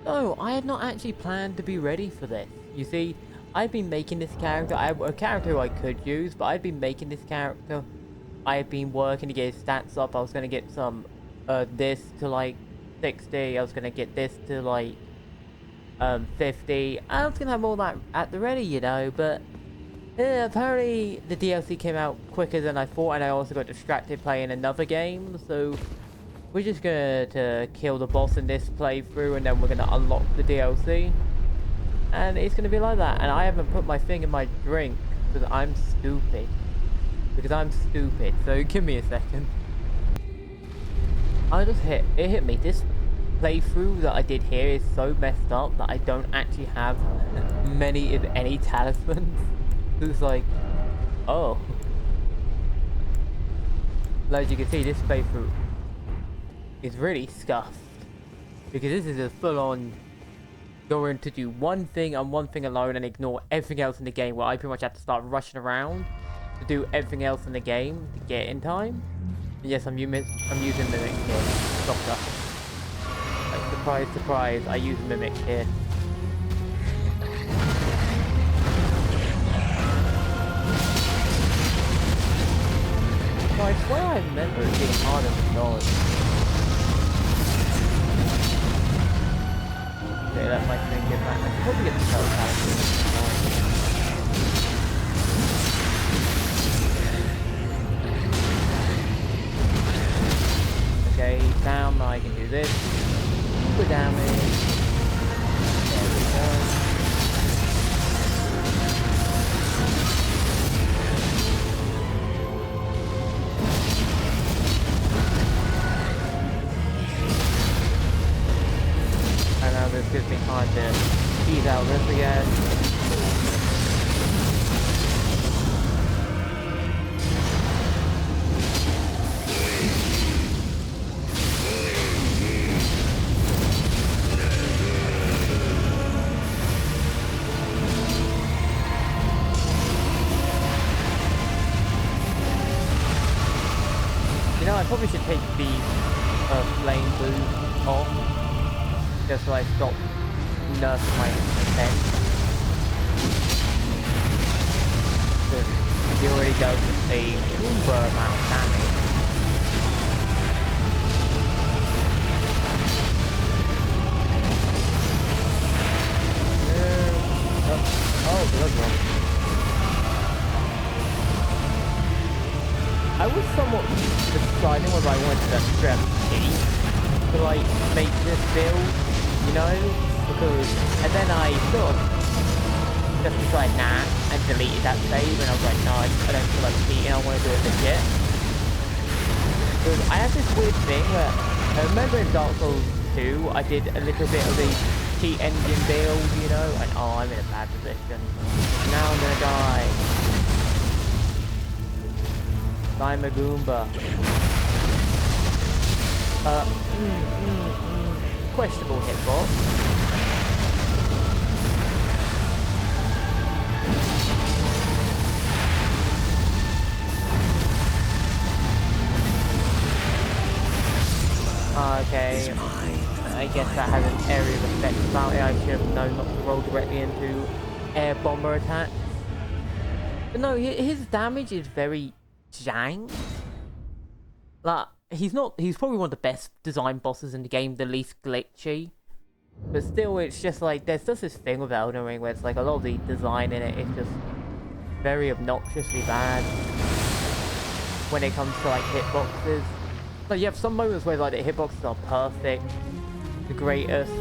No, I had not actually planned to be ready for this. You see, I've been making this character. I have a character who I could use, but I've been making this character. I have been working to get his stats up. I was gonna get some, this to like 60. I was gonna get this to like 50. I was gonna have all that at the ready, you know, but apparently the DLC came out quicker than I thought, and I also got distracted playing another game, so we're just gonna kill the boss in this playthrough, and then we're gonna unlock the DLC. And it's gonna be like that, and I haven't put my thing in my drink, because I'm stupid. So give me a second. It hit me. This playthrough that I did here is so messed up that I don't actually have many, if any, talismans. It's like, oh. As you can see, this playthrough is really scuffed. Because this is a full-on going to do one thing and one thing alone and ignore everything else in the game, where I pretty much have to start rushing around to do everything else in the game to get in time. And yes, I'm using Mimic here. Doctor. Like, surprise, surprise, I use Mimic here. So I swear I remember it being harder than dollars. Okay, that might make it back. I could probably get the telepathy. Okay, down, I can do this. Good damage. There we go. And now this gives me time to ease out this again. You know, I probably should take the flame boost off, just so I stop nursing my defense. Because he already does a uber amount of damage. Oh, blood. I was somewhat deciding whether I wanted to stress T to like make this build, you know, because, and then I sort of just decided nah and deleted that save, and I was like, no, I don't feel like cheating, I want to do it legit. Because I have this weird thing where, I remember in Dark Souls 2, I did a little bit of the cheat engine build, you know, and oh, I'm in a bad position. Now I'm gonna die. I'm a Goomba. Questionable hitbox. Okay. I guess that has an area of effect about it. I should have known not to roll directly into air bomber attacks. But no, his damage is very jank. Like, he's probably one of the best designed bosses in the game, the least glitchy. But still, it's just like, there's just this thing with Elden Ring where it's like a lot of the design in it is just very obnoxiously bad when it comes to like hitboxes. Like, you have some moments where like the hitboxes are perfect, the greatest,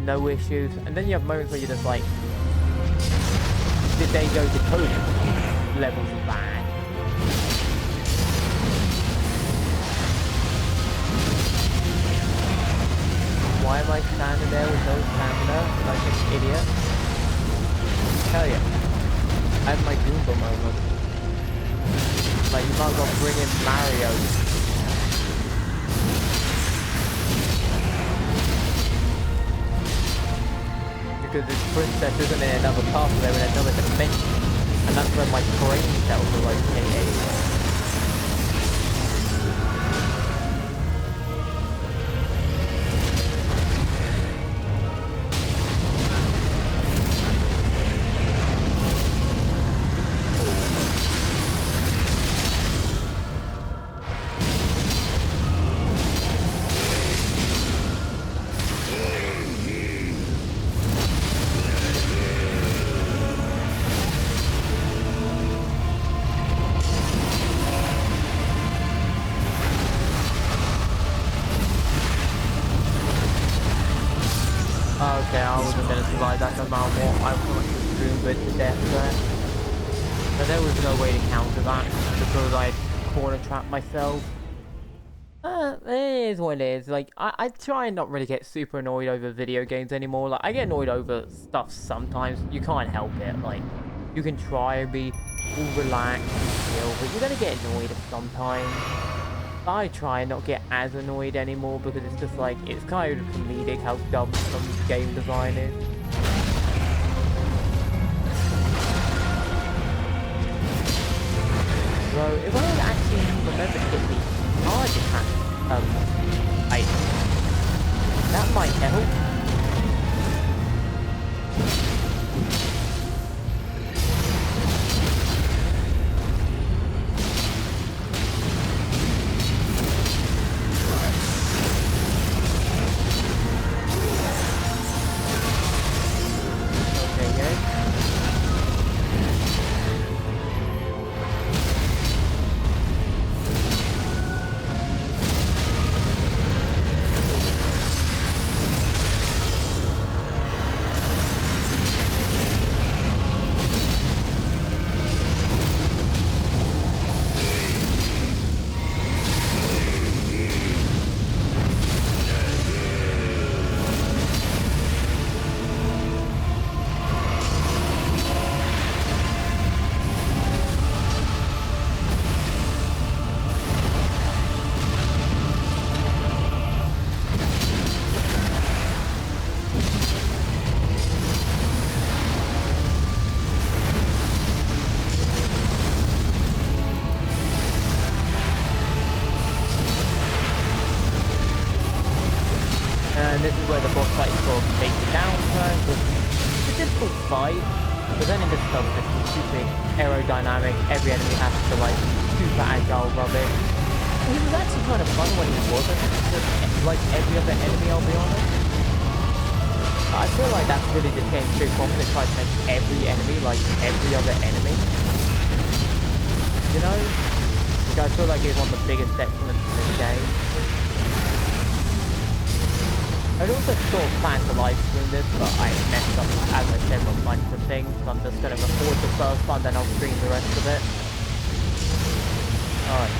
no issues, and then you have moments where you're just like, did they go to coding levels of bad? Why am I standing there with no stamina like an idiot? Hell yeah. I have my Goomba moment. Like, you might as well bring in Mario. Because this princess isn't in another path, they're in another dimension. And that's where my brain cells are located. Okay, I wasn't gonna survive that no matter what. I was going to stream it to death there. But there was no way to counter that because I corner trapped myself. It is what it is. Like, I try and not really get super annoyed over video games anymore. Like, I get annoyed over stuff sometimes. You can't help it. Like, you can try and be all relaxed and chill, but you're gonna get annoyed sometimes. I try and not get as annoyed anymore because it's just like, it's kind of comedic how dumb some game design is. So, if I would actually remember to hit the charge attack, item, that might help. And this is where the boss fight sort of takes a downturn. It's a difficult fight, but then it just becomes this stupid aerodynamic. Every enemy has to like super agile rubbish. He was actually kind of fun when he wasn't, just like every other enemy, I'll be honest. I feel like that's really just getting too common to try to make every enemy like every other enemy. You know? Which I feel like is one of the biggest detriments in this game. I'd also sort of planned to live stream this, but I messed up, as I said, with a bunch of things, so I'm just going to record the first one, then I'll stream the rest of it. Alright.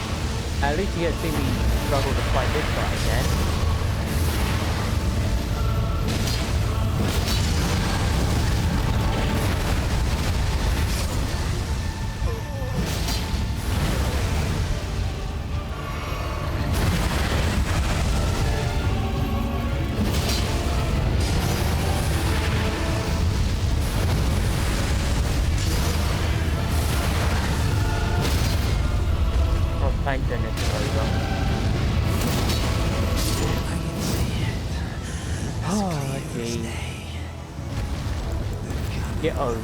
At least you guys see me struggle to fight this guy again. Thank goodness it's over. Oh, gee. Get over.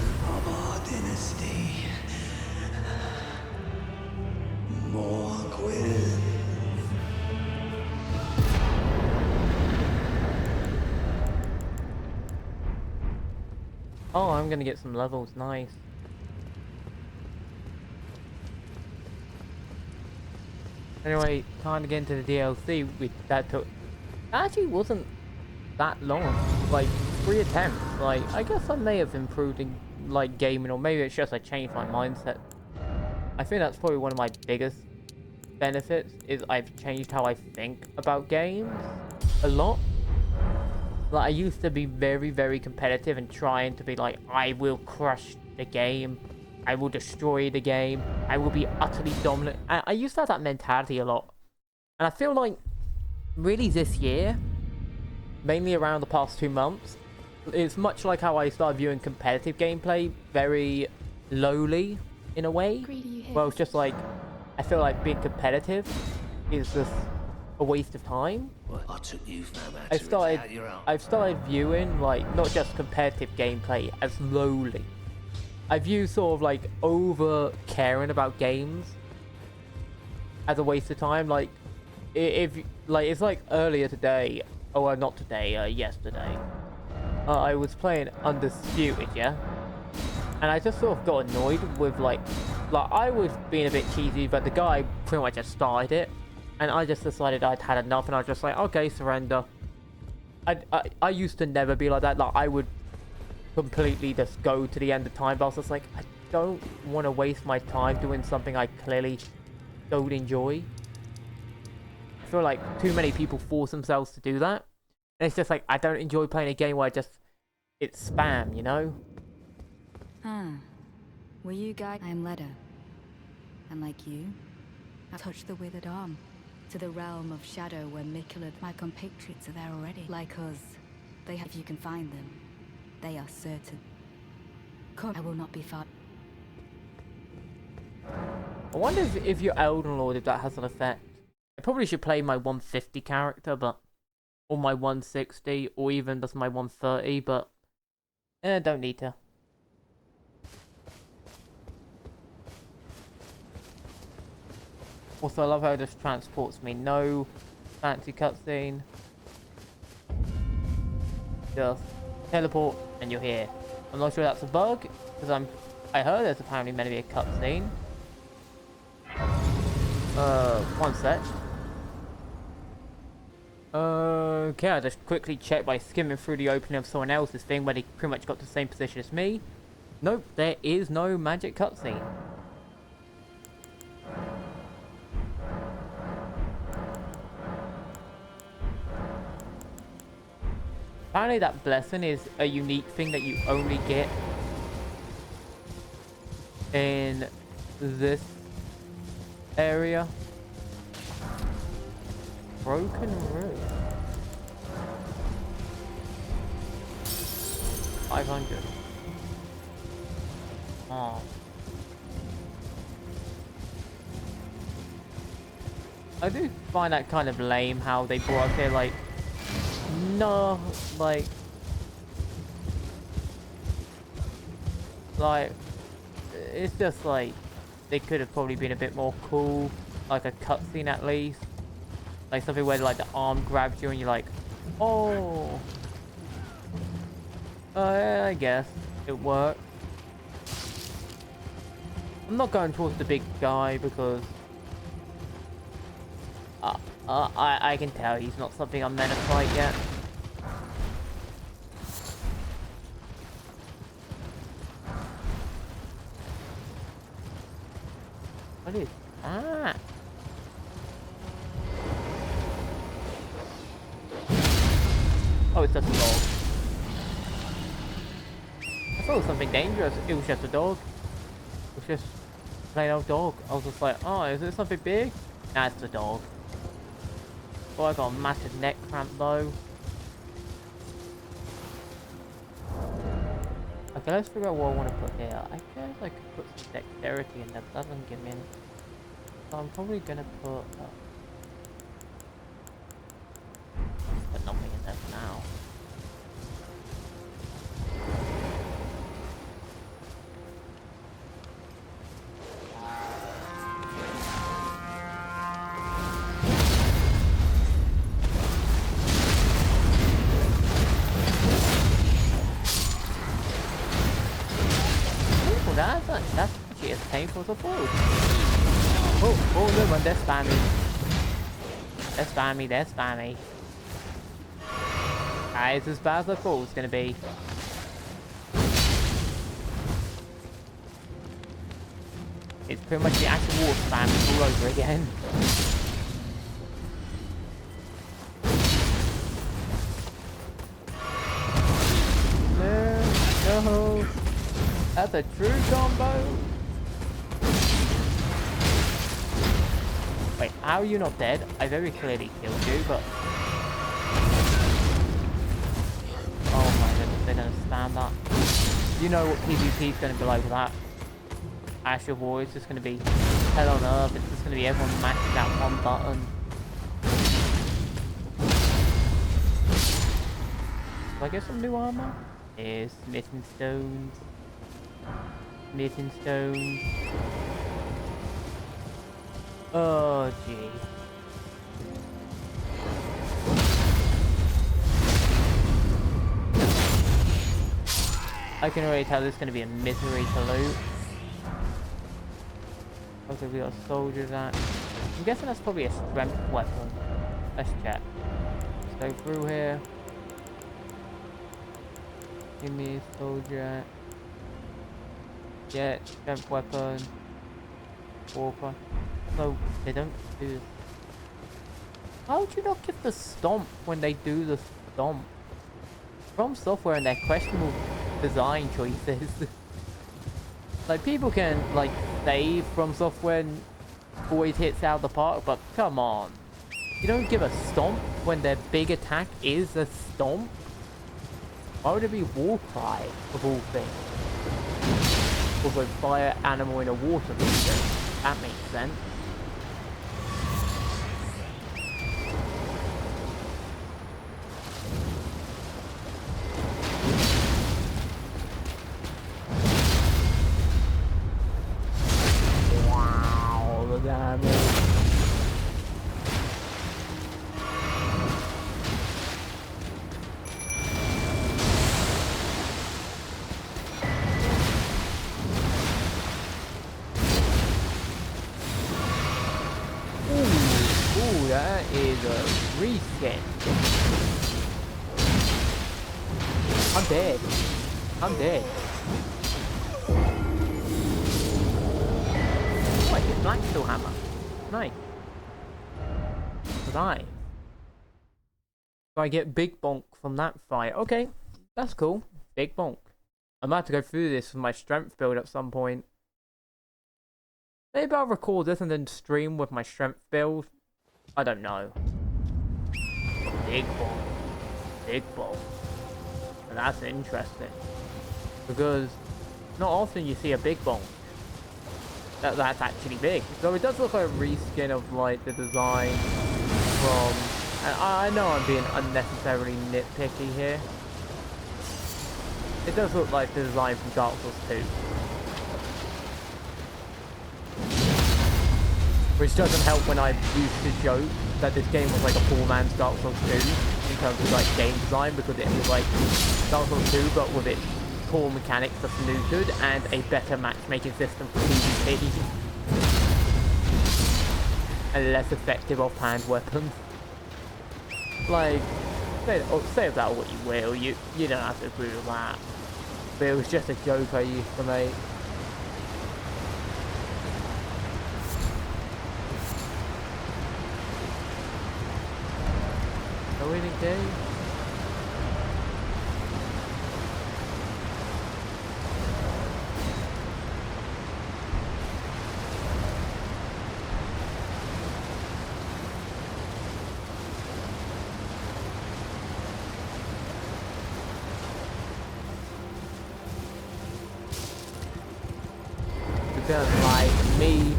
Oh, I'm gonna get some levels. Nice. Anyway, time to get into the DLC. That actually wasn't that long. Like 3 attempts. Like I guess I may have improved in like gaming, or maybe it's just I changed my mindset. I think that's probably one of my biggest benefits is I've changed how I think about games a lot. Like I used to be very, very competitive and trying to be like, I will crush the game. I will destroy the game. I will be utterly dominant. I used to have that mentality a lot. And I feel like, really this year, mainly around the past 2 months, it's much like how I started viewing competitive gameplay very lowly, in a way. Well, it's just like, I feel like being competitive is just a waste of time. I've started viewing, like, not just competitive gameplay as lowly. I view sort of like over caring about games as a waste of time. Like, if like it's like earlier today, oh well, not today, yesterday. I was playing Undisputed, yeah, and I just sort of got annoyed with like I was being a bit cheesy, but the guy pretty much just started it, and I just decided I'd had enough, and I was just like, okay, surrender. I used to never be like that. Like, I would completely just go to the end of time, but I was just like, I don't want to waste my time doing something I clearly don't enjoy. I feel like too many people force themselves to do that. And it's just like, I don't enjoy playing a game where it's spam, you know? Huh. Were you guys? I'm Leda. And like you, I touched the withered arm to the realm of shadow where Mikula, my compatriots are there already. Like us, they have, if you can find them, they are certain. Come, I will not be far. I wonder if you're Elden Lord, if that has an effect. I probably should play my 150 character, but... Or my 160, or even just my 130, but... don't need to. Also, I love how it just transports me. No fancy cutscene. Just teleport, and you're here. I'm not sure that's a bug, because I heard there's apparently meant to be a cutscene. One sec. Okay, I just quickly checked by skimming through the opening of someone else's thing where they pretty much got the same position as me. Nope, there is no magic cutscene. Apparently that blessing is a unique thing that you only get in this area. Broken room. 500. Oh. I do find that kind of lame how they brought up here, like, no, like, it's just like, they could have probably been a bit more cool, like a cutscene at least. Like something where like the arm grabs you and you're like, oh. Yeah, I guess it worked. I'm not going towards the big guy because I can tell he's not something I'm meant to fight yet. What is that? Oh, it's just a dog. I thought it was something dangerous. It was just a dog. It was just a plain old dog. I was just like, oh, is it something big? Nah, it's a dog. Oh, I got a massive neck cramp though. Okay, let's figure out what I want to put here. I guess I could put some dexterity in there, but that doesn't give me any. So I'm probably gonna put nothing in there for now. That's actually as painful as I thought. Oh, no one, they're spammy. They're spammy, they're spammy. It's as bad as I thought it was gonna be. It's pretty much the actual water spam all over again. No. That's a true combo. Wait, how are you not dead? I very clearly killed you, but... Oh my goodness, they're gonna spam that. You know what PvP is gonna be like with that. Asher War is just gonna be hell on earth. It's just gonna be everyone mashing that one button. Do I get some new armor? Here's smithing stones. Smithing stones. Oh gee. I can already tell this is going to be a misery to loot. Okay, we got a soldier that. I'm guessing that's probably a strength weapon. Let's check. Let's go through here. Give me a soldier. Yeah, strength weapon. Warper. So they don't do this. How would you not give the stomp when they do the stomp? From Software and their questionable design choices. Like, people can, like, save From Software and always hits out of the park, but come on. You don't give a stomp when their big attack is a stomp? Why would it be Warcry, of all things? Also, fire animal in a water region. That makes sense. Wow, the damage. Ooh, that is a reskin. I'm dead. I'm dead. Oh, I hit Black Steel Hammer. Nice. Survive. So I get Big Bonk from that fight. Okay, that's cool. Big Bonk. I'm about to go through this with my strength build at some point. Maybe I'll record this and then stream with my strength build. I don't know. Big Bonk. Big Bonk. And that's interesting. Because not often you see a Big Bonk that's actually big. So it does look like a reskin of like the design from... And I know I'm being unnecessarily nitpicky here. It does look like the design from Dark Souls 2. Which doesn't help when I used to joke that this game was like a poor man's Dark Souls 2 in terms of like game design, because it was like Dark Souls 2 but with its core mechanics of snookered and a better matchmaking system for PvP. And less effective offhand weapons. Like, say about what you will, you don't have to agree with that. But it was just a joke I used to make. Are we in a game? Because like me.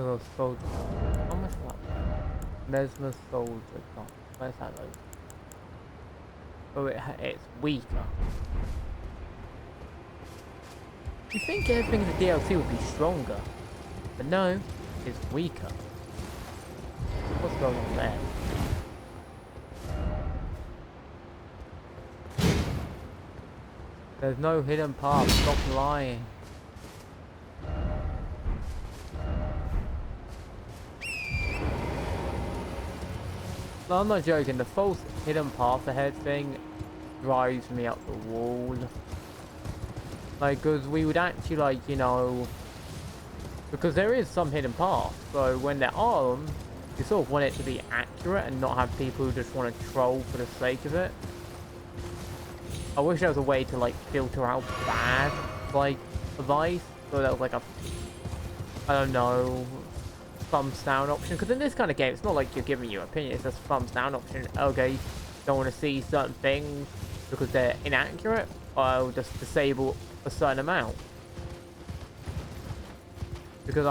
Oh, soldier. How much that? Mesmer soldier. Where's that load? Oh, it's weaker. You think everything in the DLC would be stronger, but no, it's weaker. What's going on there? There's no hidden path, stop lying. No, I'm not joking, the false hidden path ahead thing drives me up the wall. Like, because we would actually, like, you know... Because there is some hidden paths, so when there are them, you sort of want it to be accurate and not have people who just want to troll for the sake of it. I wish there was a way to, like, filter out bad, like, advice. So that was, like, a... I don't know... thumbs down option. Because in this kind of game, it's not like you're giving your opinion, it's just thumbs down option. Okay, don't want to see certain things because they're inaccurate, I'll just disable a certain amount. Because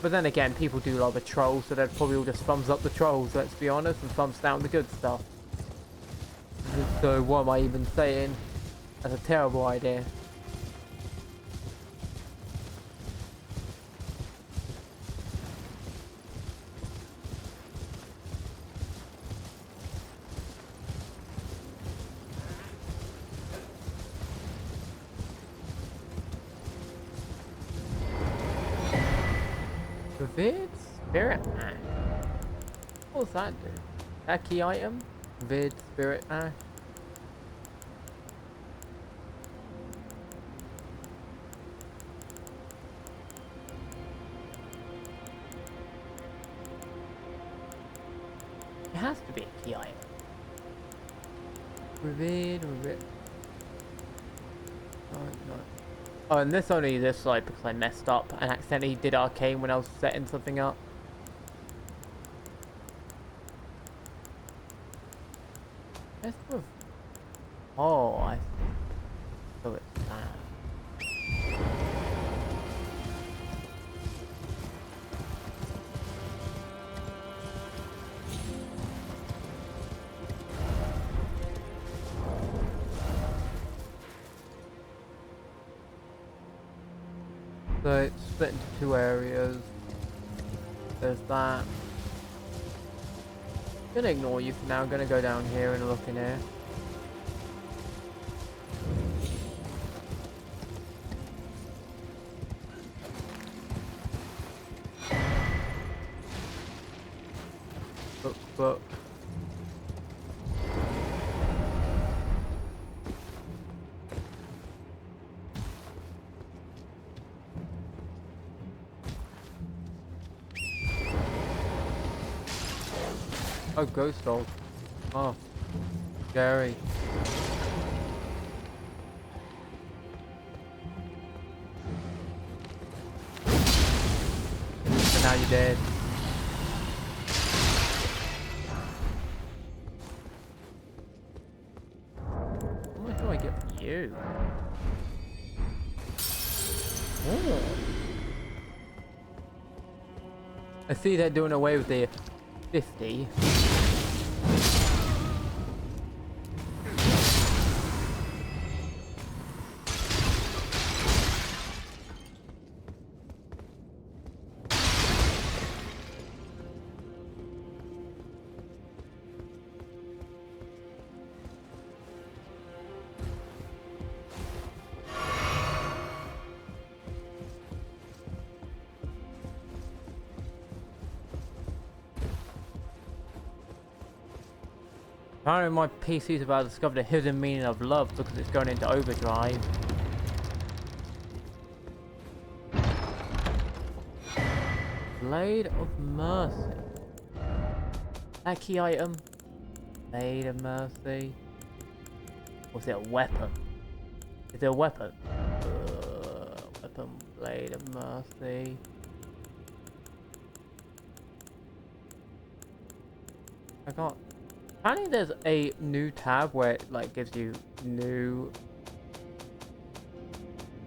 but then again, people do love a troll, so they'd probably all just thumbs up the trolls, let's be honest, and thumbs down the good stuff. So what am I even saying? That's a terrible idea. Revered spirit ash. What does that do? That key item? Revered spirit ash. It has to be a key item. Revered. Oh, no. Oh, and this only this side because I messed up and accidentally did arcane when I was setting something up. Let's move. Oh, I see. So it's that. So it's split into two areas. There's that. I'm gonna ignore you for now. I'm gonna go down here and look in here. Book. Oh, ghost dog. Oh, scary. And now you're dead. How much do I get from you? Oh. I see they're doing away with the 50. Apparently my PC's about to discover the hidden meaning of love because it's going into overdrive. Blade of Mercy. That key item. Blade of Mercy. Or is it a weapon? Is it a weapon? Weapon. Blade of Mercy. I can't. Apparently there's a new tab where it like gives you new,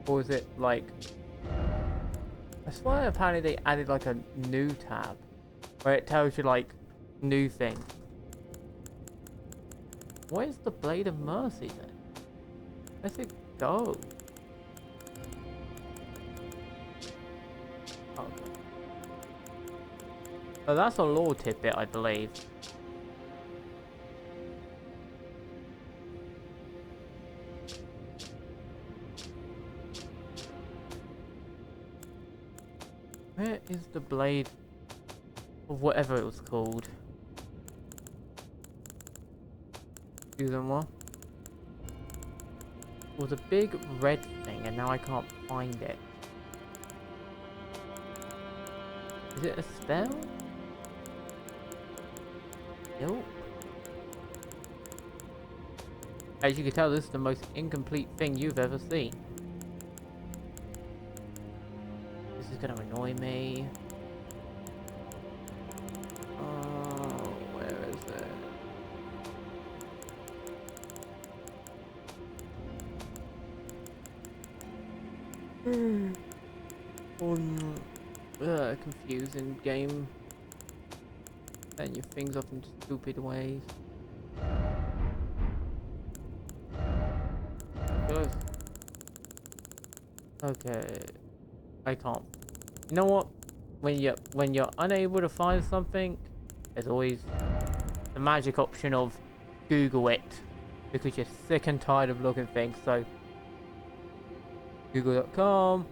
or is it like, I swear apparently they added like a new tab where it tells you like new things. Where's the Blade of Mercy then? Where's it go? Oh, oh, that's a lore tidbit, I believe. Where is the blade of whatever it was called? Season 1. It was a big red thing and now I can't find it. Is it a spell? Nope. As you can tell, this is the most incomplete thing you've ever seen. This is gonna annoy me. Oh, where is it? Confusing game. Setting your things up in stupid ways. Good. Okay. I can't. You know what? When you're unable to find something, there's always the magic option of Google it because you're sick and tired of looking things. So Google.com,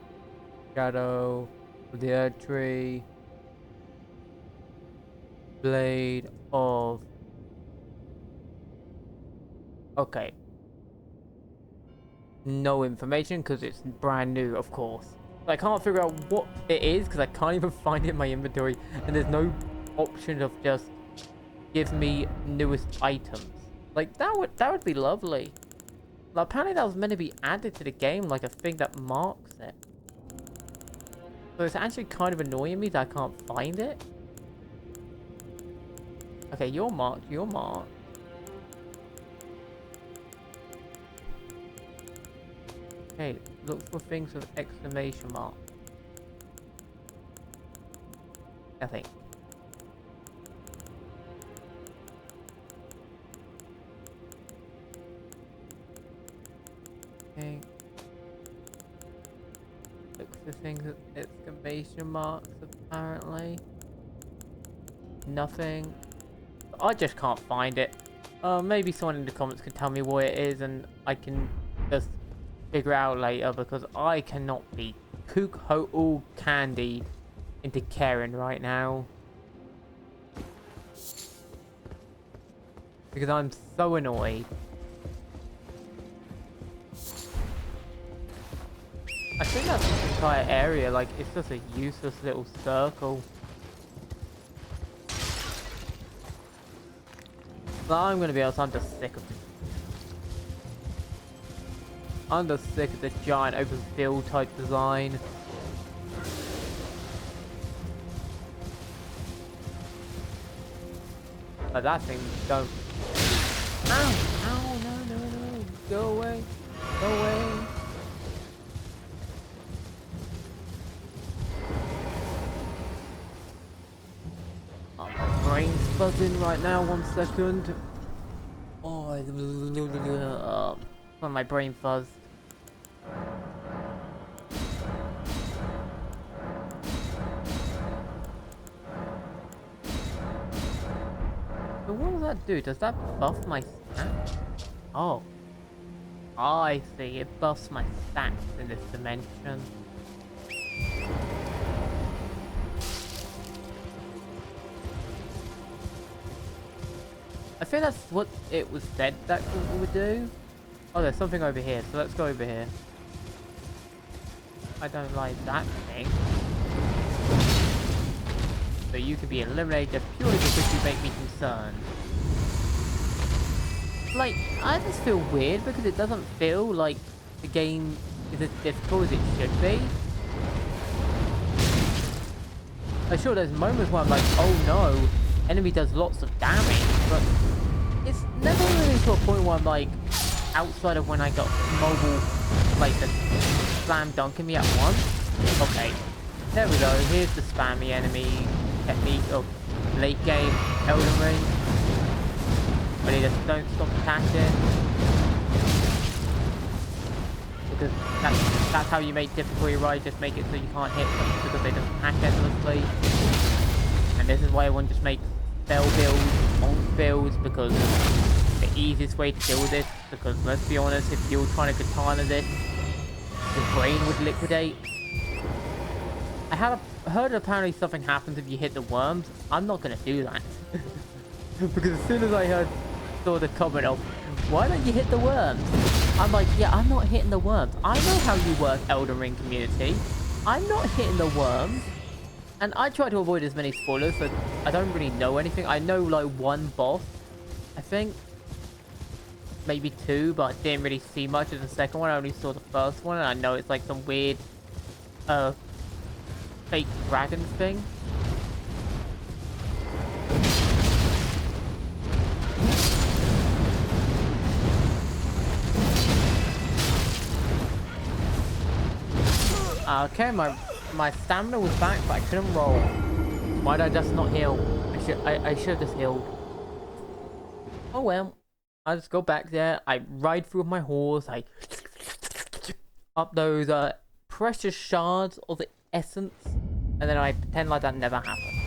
Shadow, the Erdtree, Blade of... Okay. No information because it's brand new, of course. I can't figure out what it is because I can't even find it in my inventory, and there's no option of just give me newest items. Like that would be lovely. Like, apparently that was meant to be added to the game, like a thing that marks it. So it's actually kind of annoying me that I can't find it. Okay, you're marked. You're marked. Okay, look for things with exclamation mark. I think. Okay. Look for things with exclamation marks, apparently. Nothing. I just can't find it. Maybe someone in the comments could tell me what it is and I can just figure out later, because I cannot be kook hotel candy into Karen right now. Because I'm so annoyed. I think that's the entire area, like it's just a useless little circle. But I'm gonna be honest, I'm just sick of it. I'm just sick of the giant open field type design. Like that thing don't. Ow! Ow! No! No! No! Go away! Go away! Oh, my brain's buzzing right now. 1 second. Oh, my brain fuzz. So what does that do? Does that buff my stats? Oh. I see. It buffs my stats in this dimension. I think that's what it was said that it would do. Oh, there's something over here, so let's go over here. I don't like that thing. So you can be eliminated purely because you make me concerned. Like, I just feel weird because it doesn't feel like the game is as difficult as it should be. I'm sure there's moments where I'm like, oh no, enemy does lots of damage, but it's never really to a point where I'm like, outside of when I got mobile, like the slam dunking me at once. Okay, there we go. Here's the spammy enemy technique of late game Elden Ring, where they just don't stop attacking, because that's how you make difficulty, right? Just make it so you can't hit them because they just attack endlessly. And this is why everyone just makes spell builds, monk builds, because the easiest way to deal with this. Because let's be honest, if you were trying to katana this, your brain would liquidate. I have heard apparently something happens if you hit the worms. I'm not gonna do that. Because as soon as I saw the comment of, why don't you hit the worms? I'm like, yeah, I'm not hitting the worms. I know how you work, Elden Ring community. I'm not hitting the worms. And I try to avoid as many spoilers, so I don't really know anything. I know like one boss, I think. Maybe two, but I didn't really see much of the second one. I only saw the first one, and I know it's like some weird fake dragon thing. Okay, my stamina was back, but I couldn't roll. Why did I just not heal? I should have just healed. Oh well. I just go back there, I ride through with my horse, I up those precious shards of the essence, and then I pretend like that never happened.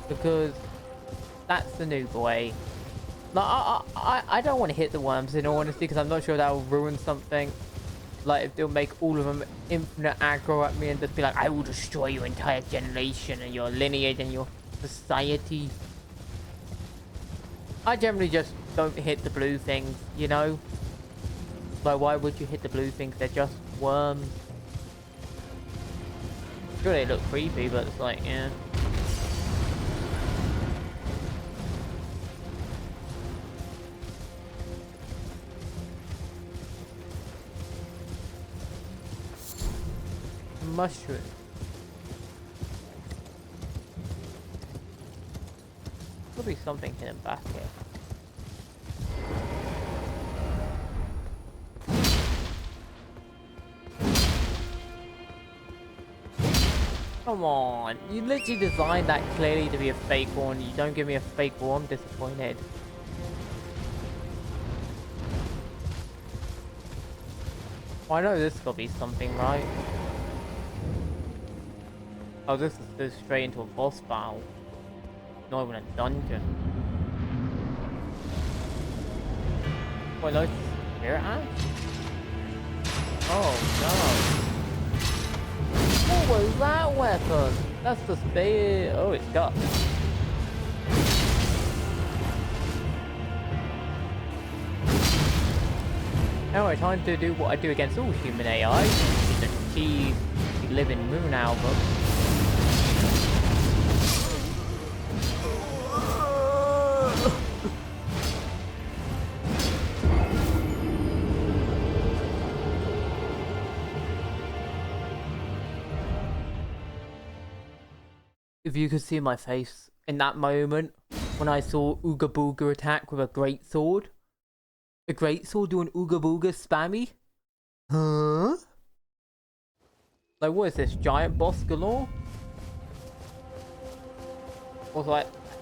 Because that's the new boy. Like, I don't want to hit the worms in all honesty, because I'm not sure that will ruin something. Like, if they'll make all of them infinite aggro at me and just be like, I will destroy your entire generation and your lineage and your society. I generally just don't hit the blue things, you know? Like, why would you hit the blue things? They're just worms. Sure, they look creepy, but it's like, yeah. Mushroom. Could be something hidden back here. Come on, you literally designed that clearly to be a fake one. You don't give me a fake one, I'm disappointed. Well, I know this is gonna be something, right? Oh, this goes straight into a boss battle. Not even a dungeon. Wait, no, spirit axe? Oh no. What was that weapon? That's the spear. Oh, it's got. Now time to do what I do against all human AI. Is achieve the living moon album. If you could see my face in that moment when I saw Ooga Booga attack with a great sword. A great sword doing Ooga Booga spammy? Huh? Like, what is this? Giant boss galore? Also,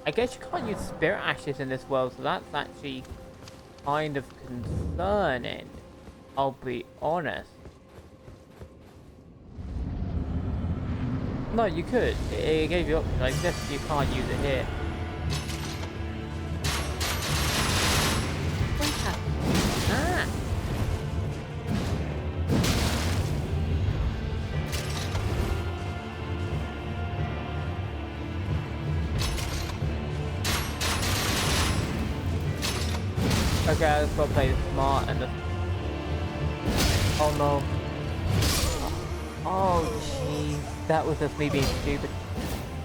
I guess you can't use spirit ashes in this world, so that's actually kind of concerning. I'll be honest. No, you could. It gave you options. I guess you can't use it here. Ah! Okay, I just gotta play smart and just... Oh no. Oh jeez, that was just me being stupid.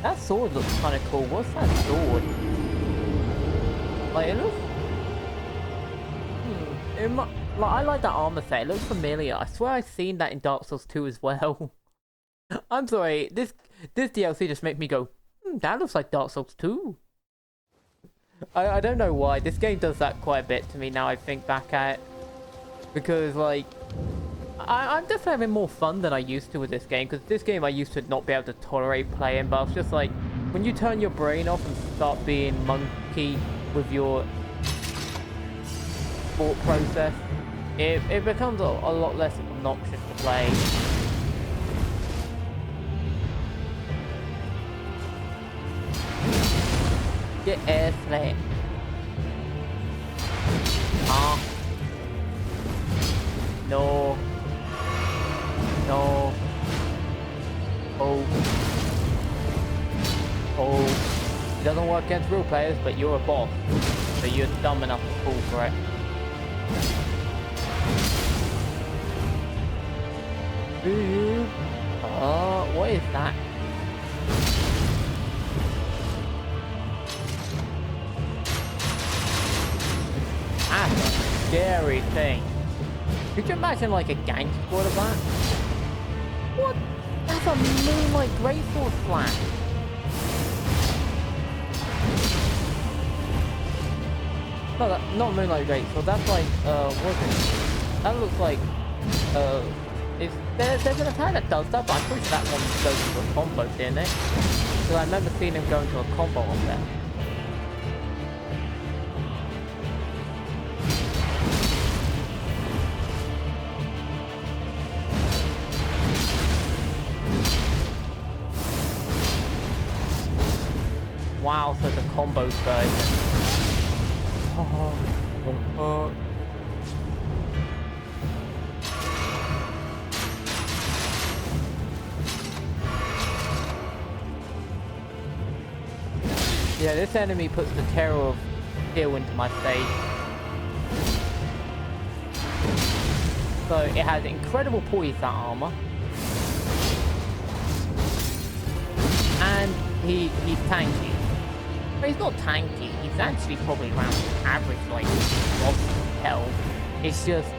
That sword looks kind of cool. What's that sword? Like, it looks... Like, I like that armor set. It looks familiar. I swear I've seen that in Dark Souls 2 as well. I'm sorry, this DLC just made me go, that looks like Dark Souls 2. I don't know why. This game does that quite a bit to me now I think back at it. Because, like, I'm definitely having more fun than I used to with this game. Because this game I used to not be able to tolerate playing. But I was just like, when you turn your brain off and start being monkey with your thought process, it becomes a lot less obnoxious to play. Get air flare. Ah. No. No. Oh. Oh. It doesn't work against real players, but you're a boss. So you're dumb enough to fall for it. What is that? That's a scary thing. Could you imagine like a gang squad of that? What? That's a Moonlight Greatsword flash. No, not Moonlight Greatsword. That's like, what is it? That looks like, there's an attack that does that, but I'm pretty sure that one goes into a combo, didn't it? Because I remember seeing him go into a combo on there. Wow, so the combo version. Yeah, this enemy puts the terror of steel into my face. So it has incredible poise, that armor. And he's tanky. But he's not tanky. He's actually probably around average, like, boss health. It's just,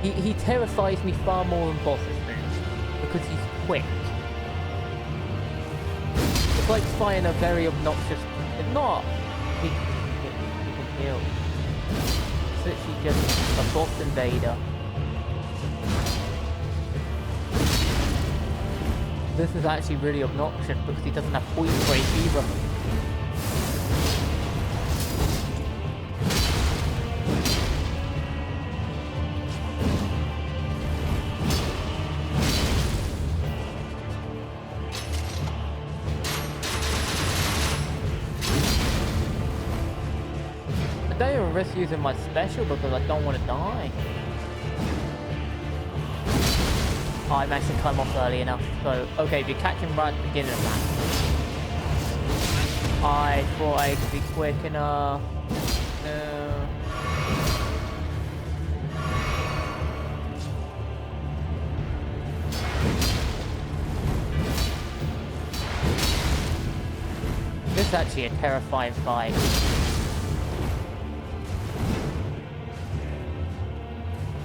he terrifies me far more than bosses do. Because he's quick. It's like fighting a very obnoxious... It's not... He can kill. It's literally just a boss invader. This is actually really obnoxious because he doesn't have point break either. I don't even risk using my special because I don't want to die. Oh, I managed to climb off early enough. So, okay, if you catch him right at the beginning of that. I thought I could be quick enough. No. This is actually a terrifying fight.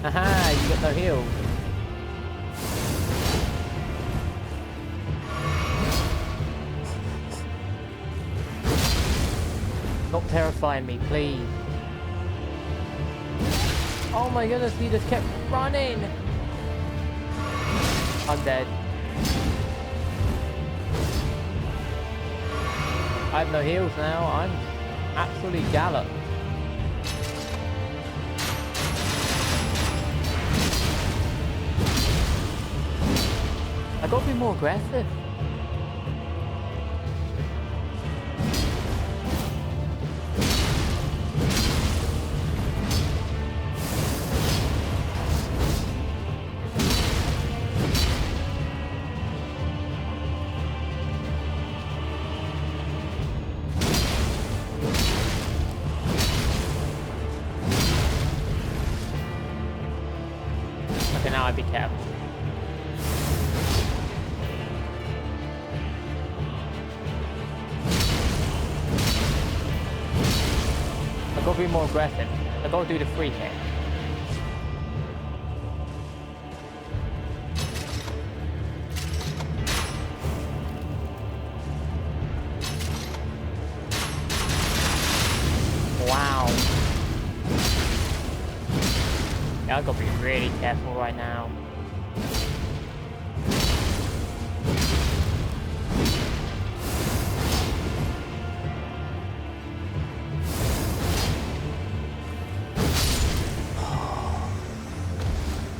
Aha, you got no heals. Stop terrifying me, please. Oh my goodness, he just kept running. I'm dead. I have no heals now. I'm absolutely gallop. I gotta be more aggressive. Okay, now I be careful. I gotta be more aggressive. I gotta do the free hit. Wow. Yeah, I gotta be really careful right now.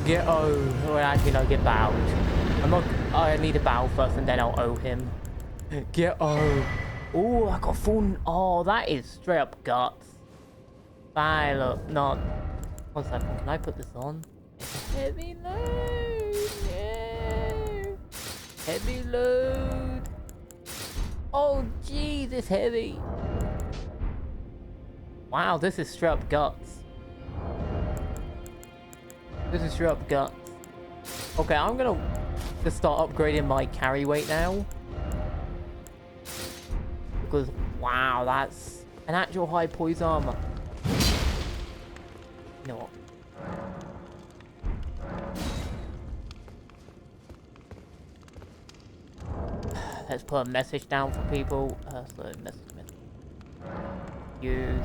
Get well, actually no, get bowed. I need a bow first and then I'll owe him. Get Oh, I got full. Oh, that is straight up guts. Bye, look, not. 1 second, can I put this on? Heavy load, yeah. Heavy load. Oh, jeez, it's heavy. Wow, this is straight up guts. This is straight up guts. Okay, I'm gonna just start upgrading my carry weight now. Because, wow, that's an actual high poise armor. You know what? Let's put a message down for people. So message. You.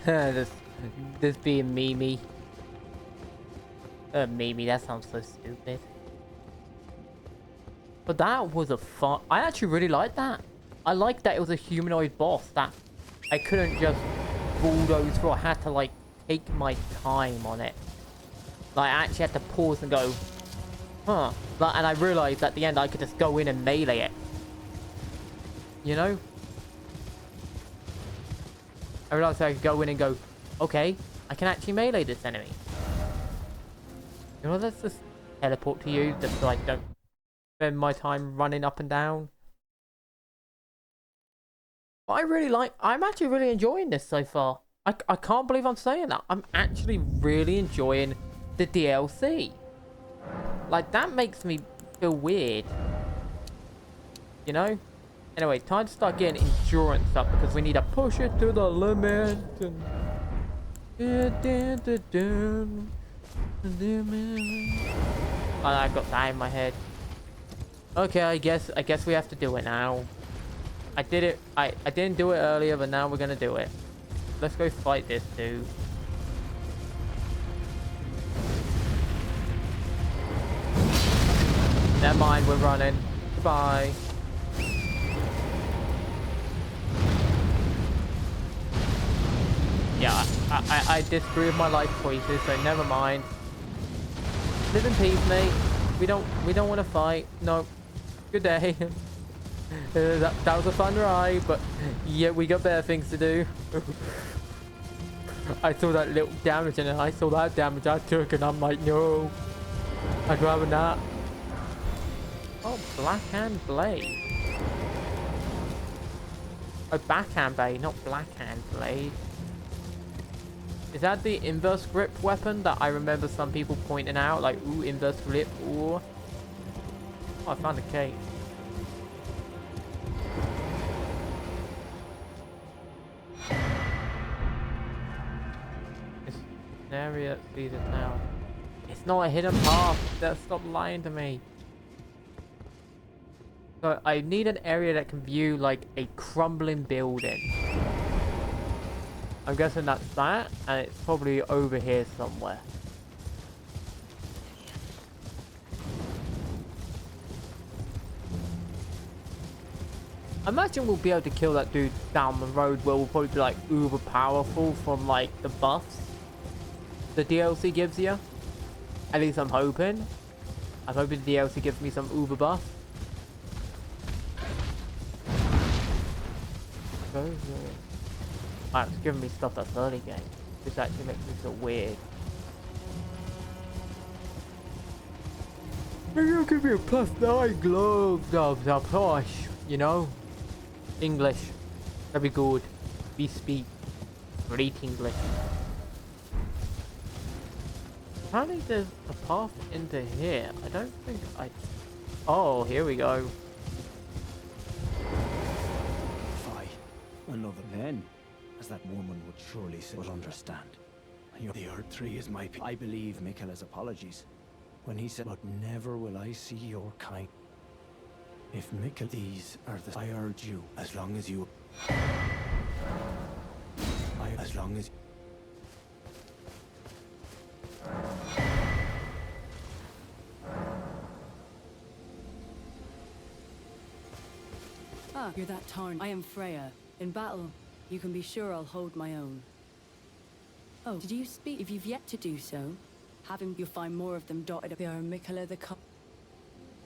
this, this being Mimi. Mimi, that sounds so stupid. But that was a fun... I actually really liked that. I liked that it was a humanoid boss that I couldn't just bulldoze through. I had to, like, take my time on it. Like, I actually had to pause and go, huh. Like, and I realized at the end I could just go in and melee it. You know? I realized I could go in and go, okay, I can actually melee this enemy. You know, let's just teleport to you just so I don't spend my time running up and down. But I'm actually really enjoying this so far. I can't believe I'm saying that. I'm actually really enjoying the DLC. Like, that makes me feel weird. You know? Anyway, time to start getting endurance up because we need to push it to the limit. I got that in my head. Okay, I guess we have to do it now. I did it. I didn't do it earlier, but now we're gonna do it. Let's go fight this dude. Never mind, we're running. Goodbye. Yeah, I disagree with my life choices, so never mind. Live in peace, mate. We don't want to fight. No. Good day. That was a fun ride, but yeah, we got better things to do. I saw that little damage and I saw that damage I took and I'm like, no. I'd rather not. Oh, Blackhand Blade. Oh, Backhand Blade, not Blackhand Blade. Is that the inverse grip weapon that I remember some people pointing out? Like, ooh, inverse grip, ooh. Oh, I found a cake. It's an area that leads us now. It's not a hidden path. Stop lying to me. So I need an area that can view like a crumbling building. I'm guessing that's that, and it's probably over here somewhere. I imagine we'll be able to kill that dude down the road where we'll probably be like uber powerful from like the buffs the DLC gives you. At least I'm hoping. I'm hoping the DLC gives me some uber buff. Alright, it's giving me stuff that's early game. This actually makes me feel weird. Maybe you'll give me a +9 gloves up, gosh. You know? English. Very good. We speak great English. Apparently there's a path into here. I don't think I... Oh, here we go. Another then, as that woman would surely say, will understand. The Erdtree is my... I believe Miquella's apologies when he said, but never will I see your kind. If Miquella, these are the... I urge you, as long as you... as long as... Ah, you're that Tarn. I am Freya. In battle, you can be sure I'll hold my own. Oh, did you speak? If you've yet to do so, you'll find more of them dotted up. They are Miquella the Cup.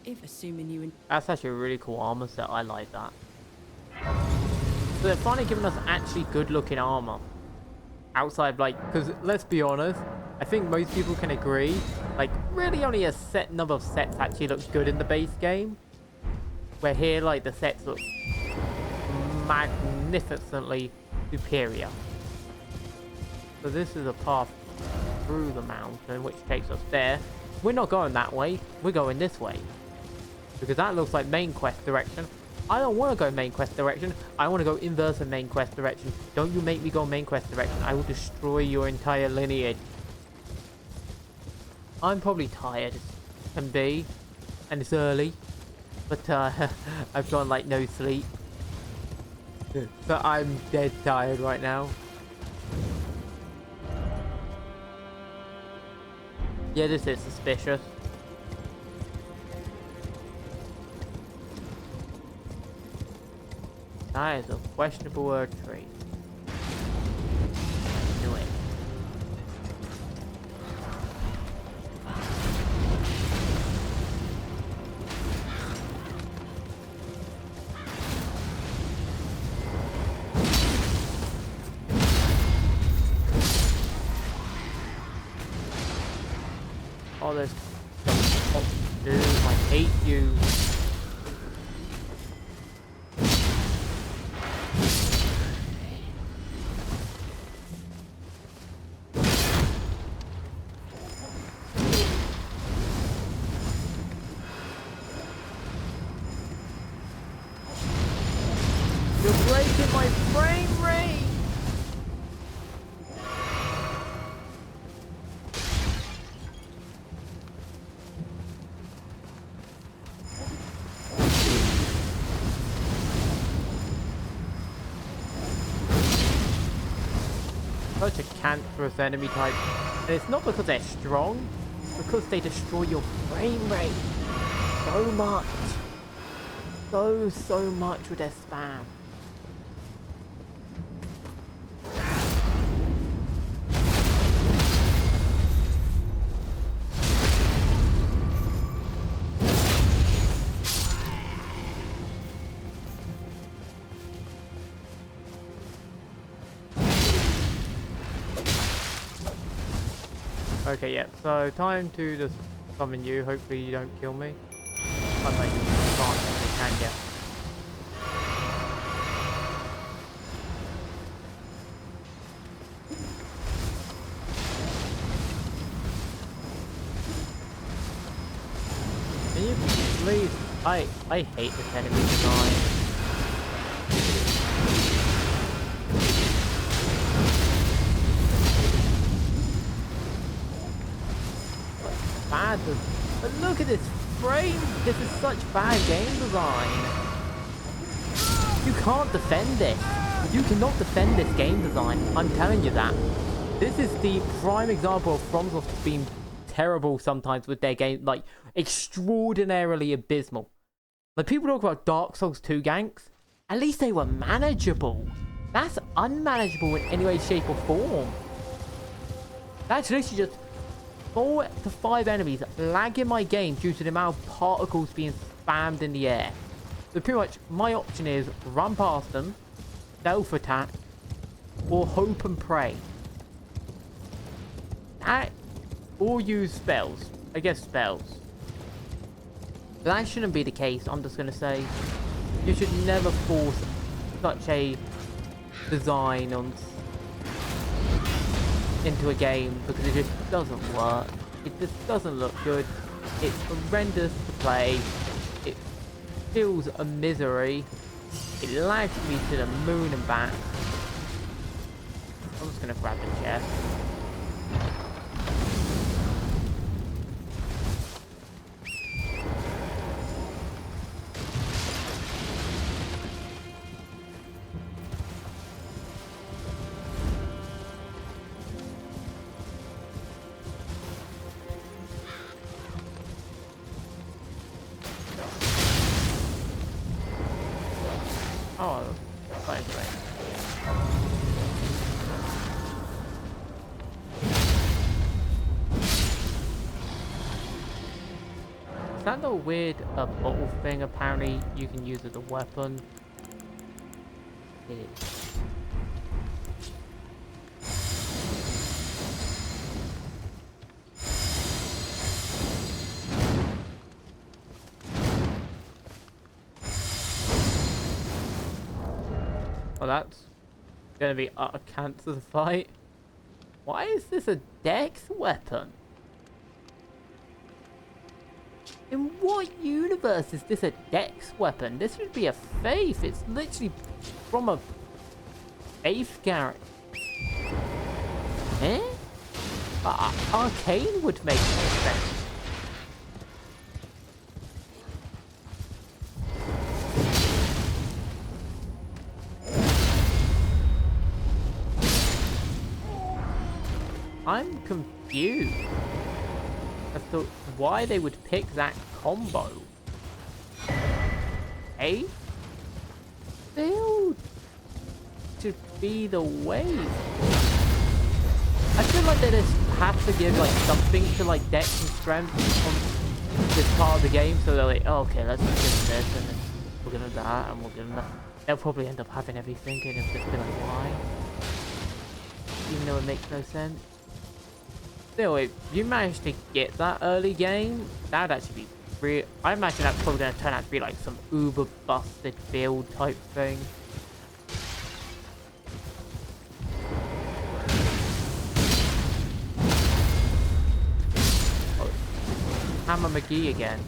If assuming you... That's actually a really cool armor set. I like that. So they're finally giving us actually good looking armor. Outside, like, because let's be honest, I think most people can agree, like, really only a set number of sets actually looks good in the base game. Where here, like, the sets look magnificently superior. So this is a path through the mountain which takes us there. We're not going that way, we're going this way. Because that looks like main quest direction. I don't want to go main quest direction, I want to go inverse of main quest direction. Don't you make me go main quest direction, I will destroy your entire lineage. I'm probably tired as can be, and it's early. But I've gone like no sleep. So I'm dead tired right now. Yeah, this is suspicious. That is a questionable Erdtree. Do it. Oh, there's... Oh, dude, I hate you. You're breaking my frame rate! Such a cancerous enemy type. And it's not because they're strong, it's because they destroy your frame rate so much. So much with their spam. Okay, yeah, so time to just summon you. Hopefully you don't kill me. I mean, you can't, you can get. Can you please? I hate this enemy design. Bad, but look at this frame. This is such bad game design. You can't defend this. You cannot defend this game design. I'm telling you that. This is the prime example of FromSoft being terrible sometimes with their game, like extraordinarily abysmal. Like people talk about Dark Souls 2 ganks. At least they were manageable. That's unmanageable in any way, shape, or form. That's literally just 4 to 5 enemies lagging my game due to the amount of particles being spammed in the air. So pretty much my option is run past them, stealth attack, or hope and pray. That, or use spells. I guess spells. That shouldn't be the case, I'm just going to say. You should never force such a design on into a game because it just doesn't work. It just doesn't look good. It's horrendous to play. It feels a misery. It lags me to the moon and back. I'm just gonna grab the chest. Oh, fine, fine. Is that the weird bottle thing? Apparently you can use as a weapon. It is. Well, that's gonna be a cancer fight. Why is this a dex weapon? In what universe is this a dex weapon? This would be a faith. It's literally from a faith character. Eh? Arcane would make more sense. I'm confused. as to why they would pick that combo. Hey? Build to be the way. I feel like they just have to give like something to like dex and strength on this part of the game, so they're like, oh, okay, let's just give them this, and then we'll give them that, and we'll give them that. They'll probably end up having everything, and it'll just be like, why? Even though it makes no sense. Still, if you manage to get that early game, that'd actually be real. I imagine that's probably going to turn out to be like some uber busted build type thing. Oh, Hammer McGee again.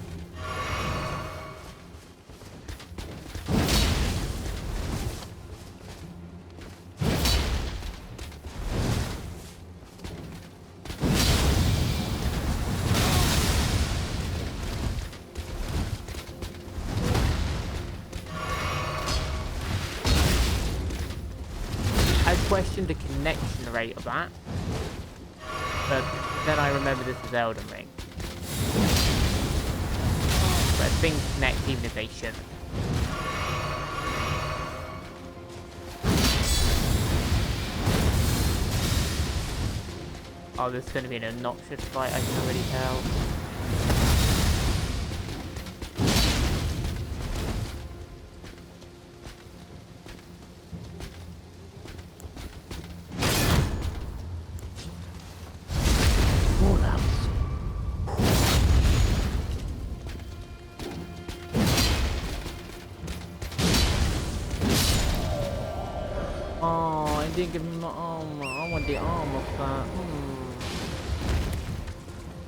Questioned the connection rate of that, but then I remember this is Elden Ring, but things connect even if they shouldn't. Oh, this is going to be an obnoxious fight, I can already tell. Didn't give me my armor. I want the armor set.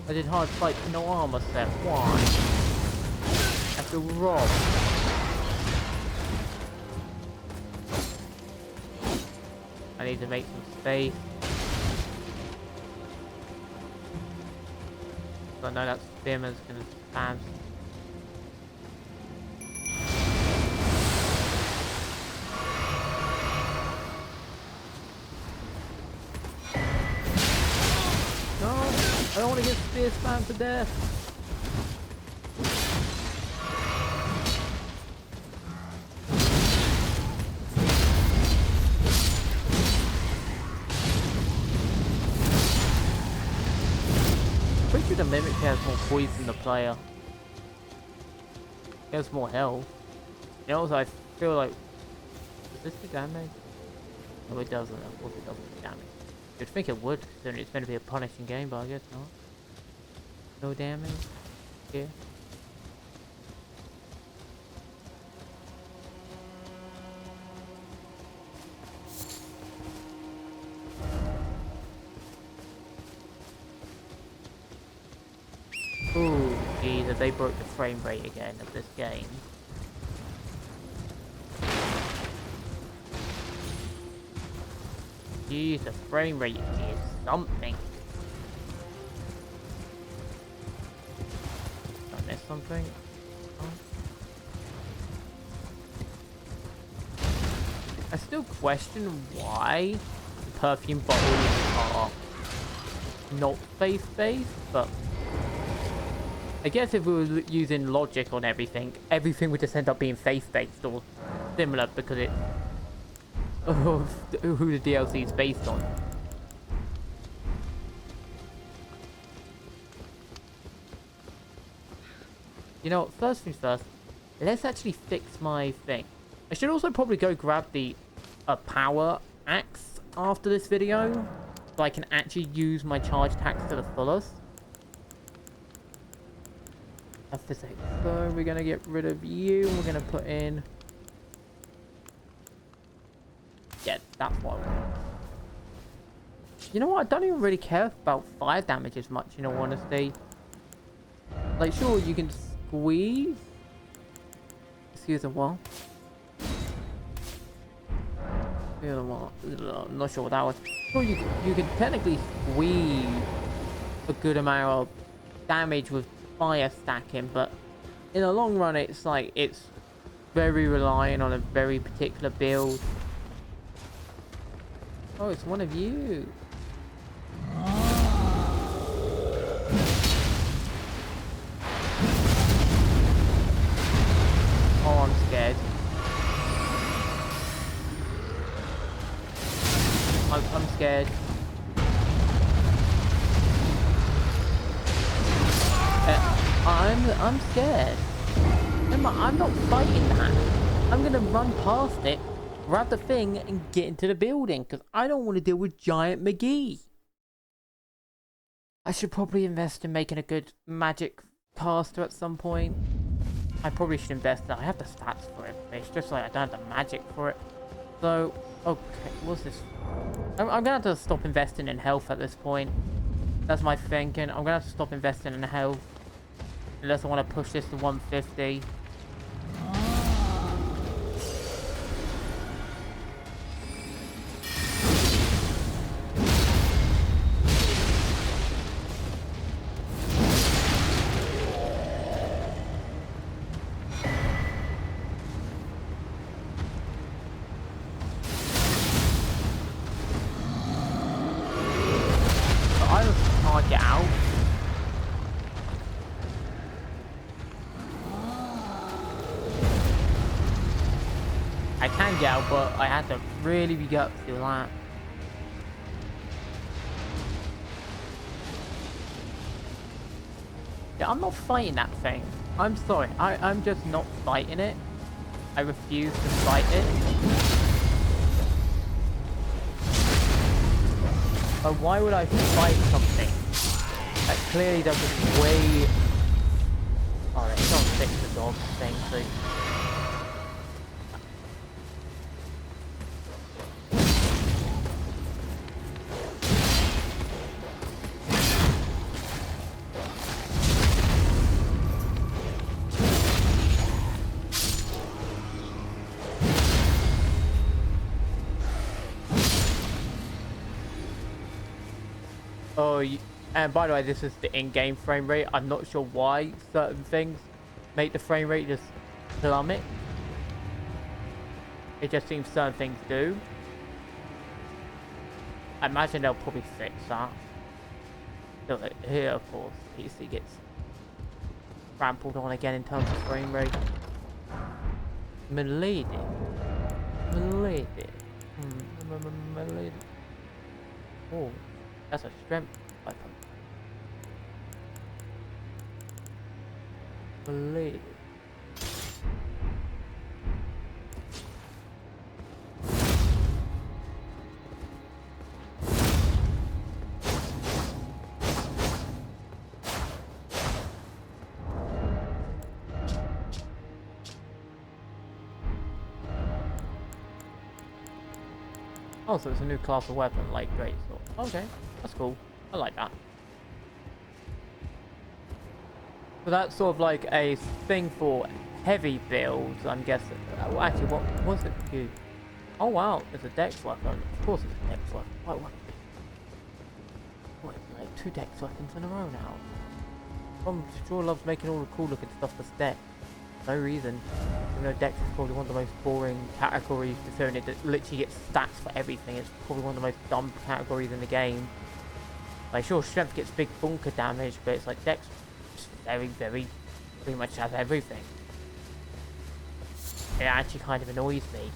I did hard fight for no armor set. Why? I feel robbed. I need to make some space. So I know that Spearman's gonna spam. I don't want to get spear spammed to death. Pretty sure the Mimic has more poison than the player. He has more health. You know, also I feel like... Does this do damage? No, it doesn't. Of course it doesn't do damage. You'd think it would, considering it's meant to be a punishing game, but I guess not. No damage. Yeah. Ooh, geez, they broke the frame rate again of this game. Jeez, the frame rate is something. Did I miss something? Oh. I still question why the perfume bottles are not faith-based, but I guess if we were using logic on everything, everything would just end up being faith-based or similar because it of who the DLC is based on. You know, first things first, let's actually fix my thing. I should also probably go grab the power axe after this video, so I can actually use my charge attacks to the fullest. Physics. So we're gonna get rid of you, and we're gonna put in... Yeah, that's what I want. You know what? I don't even really care about fire damage as much, in all honesty. Like, sure, you can squeeze. Excuse me, what? I'm not sure what that was. Sure, you can technically squeeze a good amount of damage with fire stacking, but in the long run, it's like it's very reliant on a very particular build. Oh, it's one of you. scared. I'm scared. I'm not fighting that. I'm gonna run past it, grab the thing, and get into the building because I don't want to deal with Giant McGee. I should probably invest in making a good magic caster at some point. I probably should invest. I have the stats for it. It's just like I don't have the magic for it. So, okay, what's this? I'm gonna have to stop investing in health at this point. That's my thinking. I'm gonna have to stop investing in health. Unless I want to push this to 150. I just can't get out. I can get out, but I had to really be gut to do that. Yeah, I'm not fighting that thing. I'm sorry. I'm just not fighting it. I refuse to fight it. But why would I fight something that clearly doesn't way... Oh, they don't fix the dog thing, so... Oh, and by the way, this is the in-game frame rate. I'm not sure why certain things make the frame rate just plummet. It just seems certain things do. I imagine they'll probably fix that. So here, of course, PC gets trampled on again in terms of frame rate. Milady. Milady. Milady. Oh. That's a strength weapon. Believe. Oh, so it's a new class of weapon, like greatsword. Okay, that's cool. I like that. So that's sort of like a thing for heavy builds, I'm guessing. Well, actually, what was it? Oh wow, it's a dex weapon. Of course it's a dex weapon. What? What, like 2 dex weapons in a row now? Tom sure loves making all the cool looking stuff that's dex. No reason. You know, dex is probably one of the most boring categories, considering it literally gets stats for everything. It's probably one of the most dumb categories in the game. Like, sure, strength gets big bunker damage, but it's like dex just very, pretty much has everything. It actually kind of annoys me.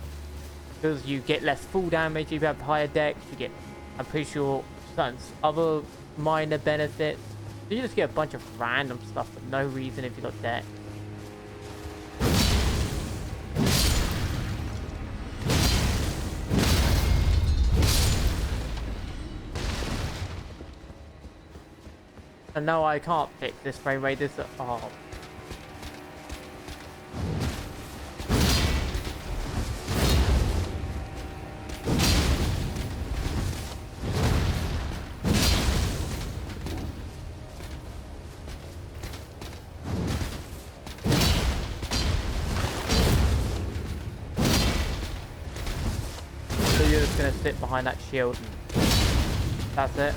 Because you get less full damage if you have higher dex, you get, I'm pretty sure, certain other minor benefits. You just get a bunch of random stuff for no reason if you got dex. And no, I can't fix this frame rate. This, oh. So you're just gonna sit behind that shield and that's it.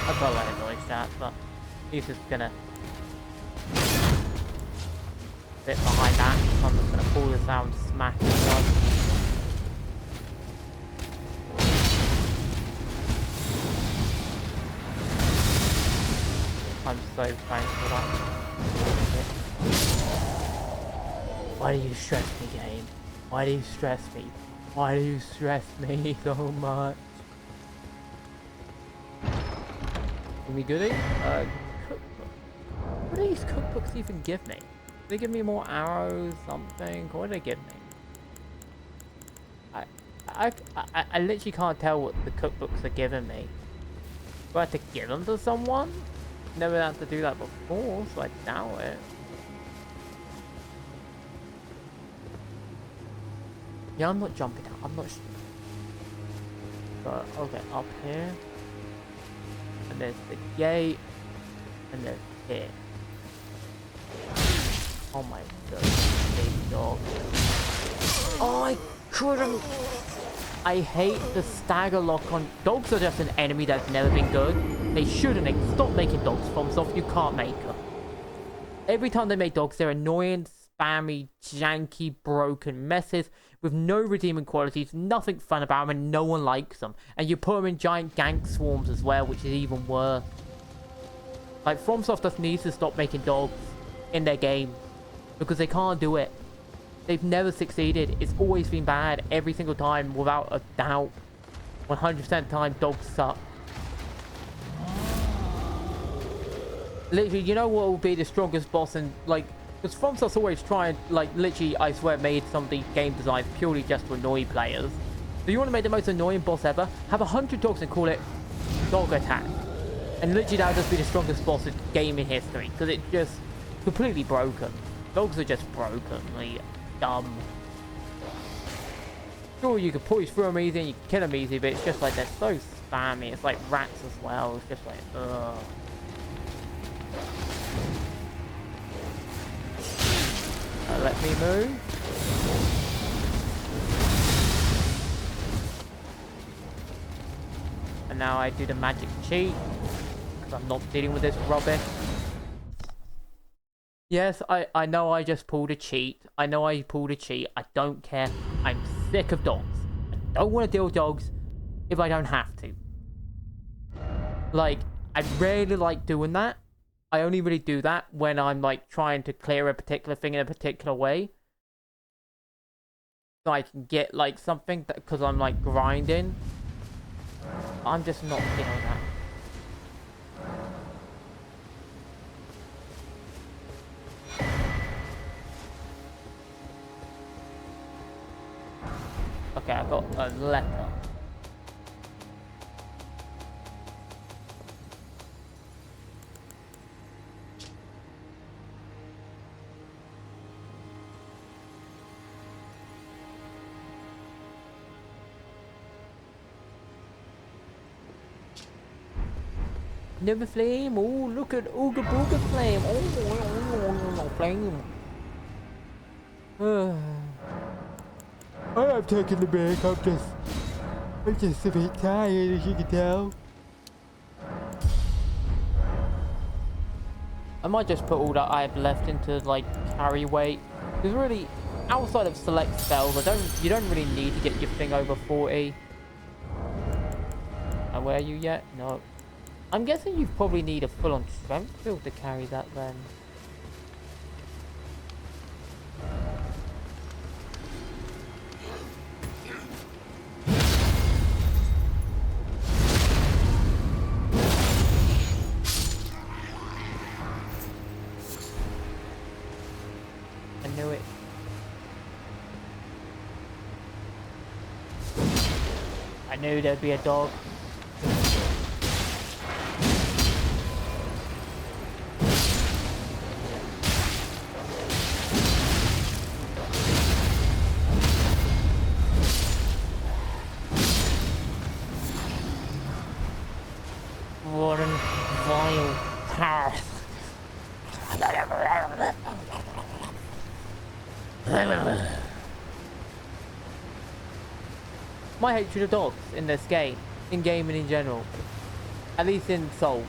I felt like I dodged that, but he's just gonna... bit behind that, so I'm just gonna pull this out and smack this one. I'm so thankful for that. Why do you stress me, game? Why do you stress me? Why do you stress me so much? Give me goodie? Cookbook. What do these cookbooks even give me? Do they give me more arrows, something? What do they give me? I literally can't tell what the cookbooks are giving me. Do I have to give them to someone? Never had to do that before, so I doubt it. Yeah, I'm not jumping out. I'm not. But okay, up here, and there's the gate, and there's here. Oh my god, big dog. Oh, I couldn't. I hate the stagger lock on. Dogs are just an enemy that's never been good. They shouldn't. Stop making dogs from stuff you can't make them. Every time they make dogs, they're annoying, spammy, janky, broken messes with no redeeming qualities, nothing fun about them, and no one likes them. And you put them in giant gank swarms as well, which is even worse. Like, FromSoft just needs to stop making dogs in their game because they can't do it. They've never succeeded. It's always been bad every single time, without a doubt. 100% of the time, dogs suck. Literally, you know what will be the strongest boss in, like, because FromSoft's always trying, like, literally, I swear, made some of these game designs purely just to annoy players. So you want to make the most annoying boss ever? Have 100 dogs and call it Dog Attack. And literally, that would just be the strongest boss in gaming history, because it's just completely broken. Dogs are just broken, like, dumb. Sure, you can push through them easy and you can kill them easy, but it's just like, they're so spammy. It's like rats as well. It's just like, ugh. Let me move. And now I do the magic cheat, because I'm not dealing with this rubbish. Yes, I know I just pulled a cheat. I know I pulled a cheat. I don't care. I'm sick of dogs. I don't want to deal with dogs if I don't have to. Like, I rarely like doing that. I only really do that when I'm, like, trying to clear a particular thing in a particular way. So I can get, like, something, because I'm, like, grinding. I'm just not feeling that. Okay, I got a letter. Never flame. Oh, look at Ooga Booga flame. Oh, flame. I am taking the break. I'm just a bit tired, as you can tell. I might just put all that I have left into, like, carry weight. Because really, outside of select spells, you don't really need to get your thing over 40. And where are you yet? No. I'm guessing you probably need a full-on strength build to carry that then. I knew it. I knew there'd be a dog. My hatred of dogs in this game, in gaming in general, at least in Soul.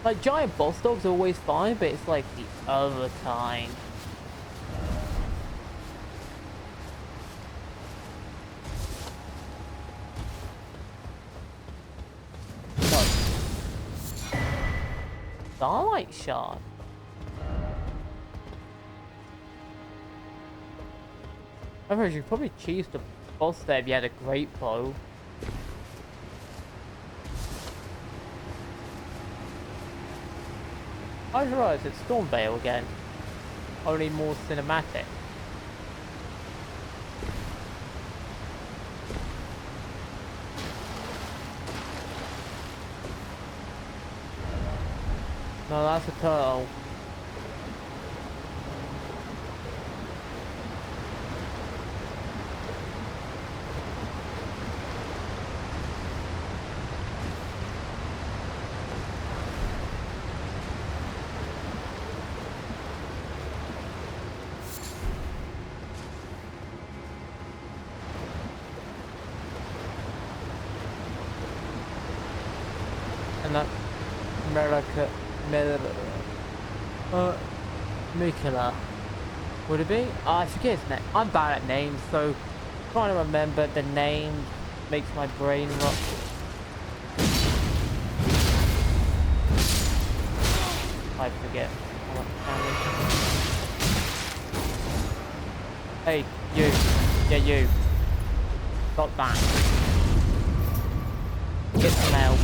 Like, giant boss dogs are always fine, but it's like the other time. Starlight Shard. Otherwise, you probably cheese the boss there if you had a great bow. I realised it's Stormveil again. Only more cinematic. No, that's a turtle. And that Mikula. Would it be? Oh, I forget his name. I'm bad at names, so trying to remember the name makes my brain rot. I forget. Hey, you. Yeah, you. Got that. Get some help.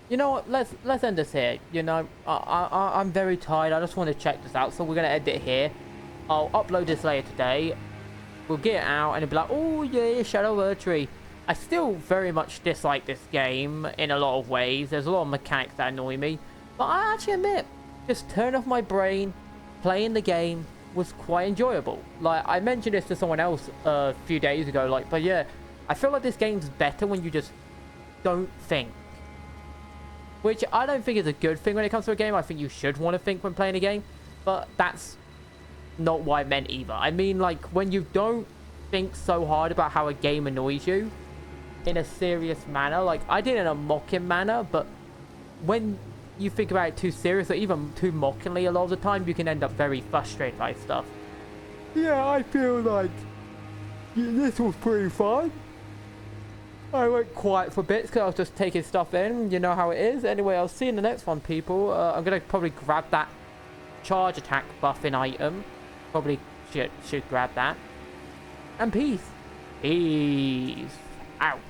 You know what? Let's end this here. You know, I'm very tired. I just want to check this out, so we're gonna end it here. I'll upload this later today. We'll get it out, and it'll be like, oh yeah, Shadow Erdtree. I still very much dislike this game in a lot of ways. There's a lot of mechanics that annoy me, but I actually admit, just turn off my brain, playing the game was quite enjoyable. Like I mentioned this to someone else a few days ago. Like, but yeah, I feel like this game's better when you just don't think. Which I don't think is a good thing when it comes to a game. I think you should want to think when playing a game. But that's not what I meant either. I mean, like, when you don't think so hard about how a game annoys you in a serious manner. Like, I did it in a mocking manner, but when you think about it too serious or even too mockingly a lot of the time, you can end up very frustrated by stuff. Yeah, I feel like this was pretty fun. I went quiet for bits because I was just taking stuff in. You know how it is. Anyway, I'll see you in the next one, people. I'm going to probably grab that charge attack buffing item. Probably should grab that. And peace. Peace out.